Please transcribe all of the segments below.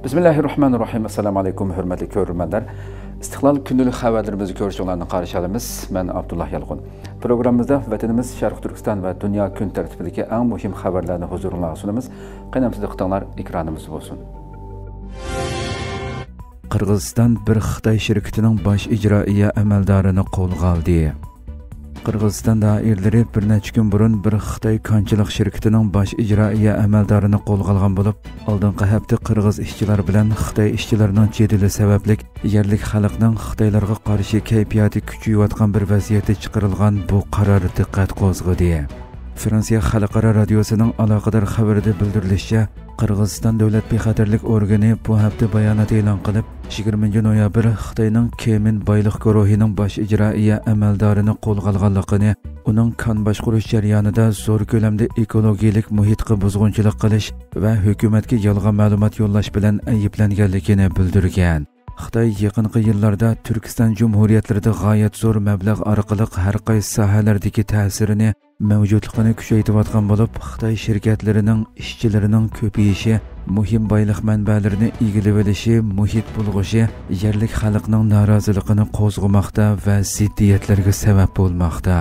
Bismillahirrahmanirrahim. Assalamu alaykum, hörmətli görürmənlər. İstiqlal gündəlik xəbərlərimizi görüşlərini qarşılayırıq. Mən Abdullah Yalğun. Proqramımızda vətənimiz Şərq Türkistan və dünya gün tərtibindəki ən mühim xəbərlərini huzuruna sunumuz. Qənəmsiz diqqətinizlər ekranımız olsun. Qırğızistan bir Xitay şirkətinin baş icraiyyə əməldarını qolğa aldı. Qırğızistan dairələri bir neçə gün burun bir Xitay kançılıq şirkətinin baş icraiyyə əməldarını qolğa alğan olub, aldınqı həftə Qırğız işçilər bilan Xitay işçilərinin cədili səbəblik yerlik xalqның Xitaylarga qarşı keyfiyyəti küçüyətqan bir vəziyyətə çıxarılğan bu qarar diqqət qozğadı. Fransiya Xalqara Radiosu'nun aloqador xabarida bildirilishicha, Qirg'iziston davlat bexatarlik organi bu hafta bayonot e'lon qilib, 20 noyabr Xitoyning Kemin boyliq guruhining bosh ijroiya amaldorini qo'lga olganligini, uning kon boshqarish jarayonida zo'r ko'lamda ekologik muhitga buzg'unchilik qilish va hukumatga yolg'on ma'lumot yo'llash bilan ayblanganligini bildirgan. Xitoy yaqinqi yillarda Turkiston Jumhuriyatlarida g'oyat zo'r mablag' orqali har qaysi sohalardagi ta'sirini mavjudligini kuchaytirayotgan bo'lib, Xitoy shirkatlarining ishchilarining ko'payishi, muhim boylik manbalarini egallab olishi, muhit bulg'ishi yerlik xalqning noroziligini qo'zg'amoqda va ziddiyatlarga sabab bo'lmoqda.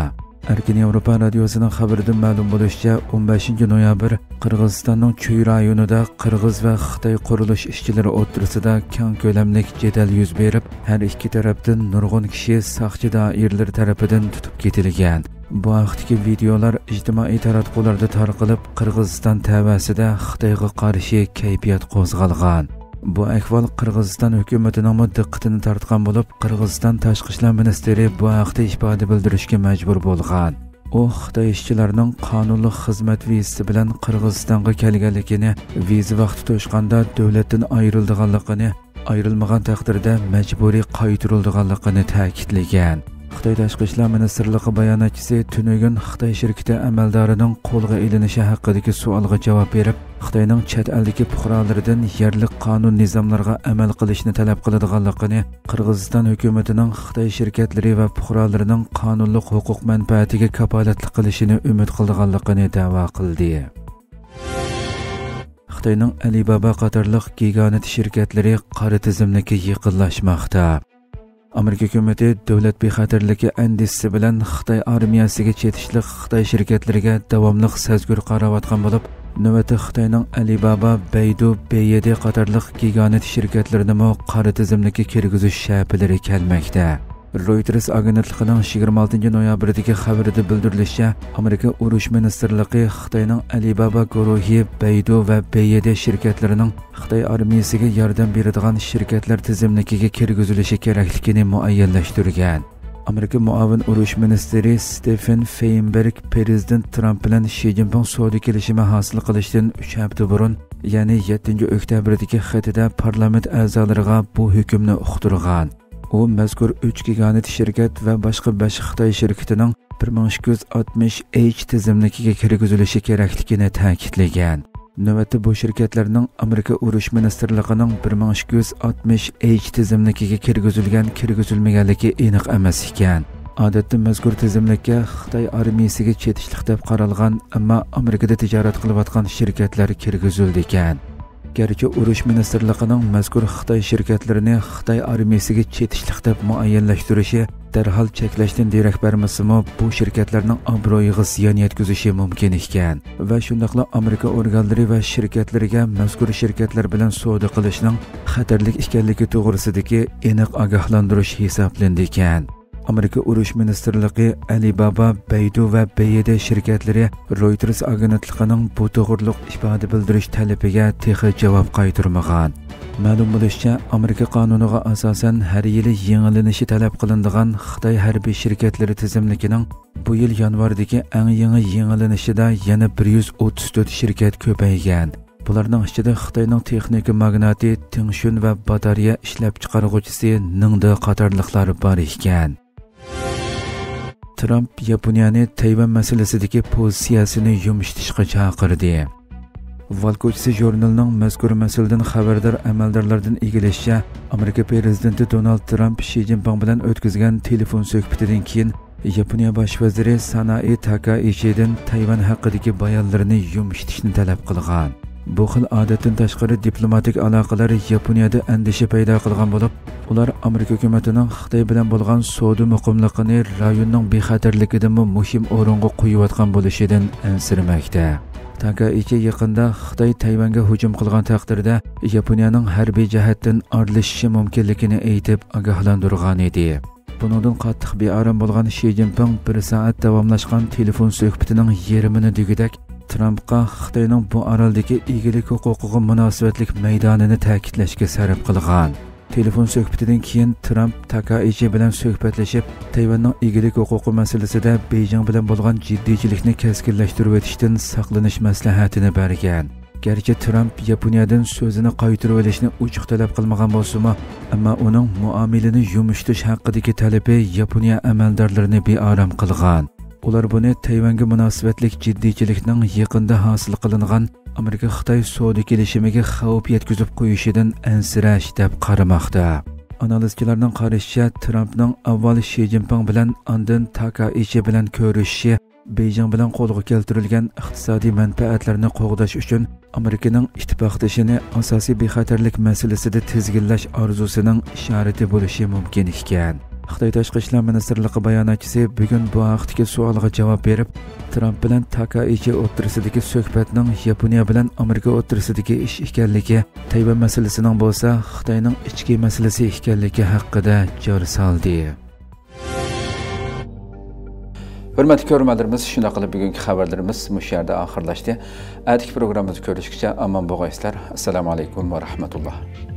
Erkin Avropa Radiosu'nun xabaridan ma'lum bo'lishicha, 15 noyabr Qirg'izistonning Chuy rayonida Qirg'iz va Xitoy qurilish ishchilari o'rtasida keng ko'lamli jadal yuz berib, har ikki tarafdan nurg'un kishi soqchi doiralar tarafidan tutib ketilgan. Bu vaqtdagi videolar ijtimoiy taratqularda tarqalib, Qirg'iziston tavasida Xitoyga qarshi kayfiyat qo'zg'algan. Bu ahvol Qirg'iziston hukumatining diqqatini tortgan bo'lib, Qirg'iziston tashqi ishlar ministri bu haqda ifoda bildirishga majbur bo'lgan. U Xitoy ishchilarining qonunli xizmat vizasi bilan Qirg'izistonga kelganligini, viza vaqti to'shqanda davlatdan ayrilganligini, ayrilmagan taqdirda majburiy qaytarilganligini ta'kidlagan. Xitoy Tashqi ishlar ministrligi bayonotchisi tunugun Xitoy shirkati amaldorining qo'lga ilinishi haqidagi savolga javob berib, Xitoyning chet eldagi fuqarolaridan yerlik qonun nizomlarga amal qilishni talab qiladiganligini, Qirg'iziston hukumatining Xitoy shirkatlari va fuqarolarining qonunli huquq manfaatiga kafolatlik qilishini umid qilganligini da'vo qildi. Xitoyning Alibaba qatorliq gigant shirkatlari qora tizimlikka yaqinlashmoqda. Amerika hukumati davlat bexatarligi andisi bilan Xitoy armiyasiga chetishlik Xitoy shirkatlariga davomli sazgur qarayotgan bo'lib, navbatda Xitoyning Alibaba, Baidu, B7 qatorliq gigant shirkatlarini qora tizimlikka kirgizish shapilari kelmoqda. Reuters agentligining 26 noyabrdagi xabarida bildirilishicha, Amerika urush ministrligi Xitoyning Alibaba guruhi, Baidu va B7 shirkatlarining Xitoy armiyasiga yordam beradigan shirkatlar tizimligiga kirgizilishi kerakligini muayyanlashtirgan. Amerika muavin urush ministri Stephen Feinberg Prezident Trump bilan Xi Jinping savdo kelishimi hosil qilishdan 3 hafta burun, ya'ni 7 oktyabrdagi xatida parlament a'zolariga bu hukmni uqtirgan. U mazkur 3 gigant shirkat va boshqa 5 Xitoy shirkatining 1260H tizimligiga kirgizilishi kerakligini ta'kidlagan. Navbatda bu shirkatlarning Amerika urush ministrligining 1260H tizimligiga kirgizilmaganligi aniq emas ekan. Odatda mazkur tizimlikka Xitoy armiyasiga chetishlik deb qaralgan, ammo Amerikada tijorat qilayotgan shirkatlar kirgizildi ekan. Gerçi urush ministrligining mazkur Xitoy shirkatlarini Xitoy armiyasiga chetishlik deb muayyanlashtirishi darhol cheklashdan derak bermasimi, bu shirkatlarning obro'yiga ziyon yetkazishi mumkin ekan va shundaqla Amerika organlari va shirkatlariga mazkur shirkatlar bilan savdo qilishning xatarli ekanligi to'g'risidagi aniq ogohlantirish hisoblandi ekan. Amerika urush ministrligi Alibaba, Baidu va B7 shirkatlari Reuters agentligining bu to'g'riliq ifoda bildirish talabiga texi javob qaytarmagan. Ma'lum bo'lishicha, Amerika qonuniga asosan har yili yangilanishi talab qilinadigan Xitoy harbiy shirkatlari tizimligining bu yil yanvardagi eng yangi yangilanishida yana 134 shirkat ko'paygan. Bularning ichida Xitoyning texnika magnati Tingshun va batareya ishlab chiqaruvchisi Ningde qatorliqlar bor ekan. Trump Yaponiyani Tayvan masalasidagi pozitsiyasini yumshatishga chaqirdi. Valkochisi jurnalining mazkur masaladan xabardor amaldorlardan egilishicha, Amerika prezidenti Donald Trump Xi Jinping bilan o'tkazgan telefon suhbatidan keyin Yaponiya bosh vaziri Sanae Takaichidan Tayvan haqidagi bayonlarini yumshatishni talab qilgan. Bu xil odatdan tashqari diplomatik aloqalar Yaponiyada andisha paydo qilgan bo'lib, ular Amerika hukumatining Xitoy bilan bo'lgan savdo muqimligini rayonning bexatarligidan muhim o'ringa qo'yayotgan bo'lishidan ansirmoqda. Takaichi yaqinda Xitoy Tayvanga hujum qilgan taqdirda Yaponiyaning harbiy jihatdan aralashishi mumkinligini aytib ogohlantirgan edi. Buningdan qattiq bearam bo'lgan Shi Jinping 1 soat davomlashgan telefon suhbatining yarmini degidak Trumpga Xitoyning bu oroldagi egilik huquqiga munosabatlik maydonini ta'kidlashga sarf qilgan. Telefon suhbatidan keyin Trump Takaichi bilan suhbatlashib, Tayvanning egilik huquqi masalasida Beijing bilan bo'lgan jiddiychilikni keskinlashtirib o'tishdan saqlanish maslahatini bergan. Gerçi Trump Yaponiyadan so'zini qaytarib olishni ochiq talab qilmagan bo'lsa-mu, ammo uning muomalani yumishtish haqidagi talabi Yaponiya amaldorlarini bearam qilgan. Ular buni Tayvanga munosabatlik jiddiychilikning yaqinda hosil qilingan Amerika-Xitoy savdo kelishimiga xavf yetkazib qo'yishidan ansirash deb qaramoqda. Analizchilarning qarashicha, Trumpning avval Shi Jinping bilan andin Takaichi bilan ko'rishishi Beijing bilan qo'lga keltirilgan iqtisodiy manfaatlarni qo'g'dash uchun Amerikaning ittifoqdoshini asosiy bexatarlik masalasida tizginlash orzusining ishorati bo'lishi mumkin ekan. Xitoy Tashqi ishlar ministrligi bayonotchisi bugun bu haqdagi savolga javob berib, Trump bilan Takaichi o'rtasidagi suhbatning Yaponiya bilan Amerika o'rtasidagi ish ekanligi, Tayvan masalasining bo'lsa Xitoyning ichki masalasi ekanligi haqida jar soldi. Hurmatli ko'ruvchilarimiz, shunday qilib bugungi xabarlarimiz mush yerda oxirlashdi. Atigi programmamizni ko'rishguncha omon bo'linglar. Assalomu alaykum va rahmatulloh.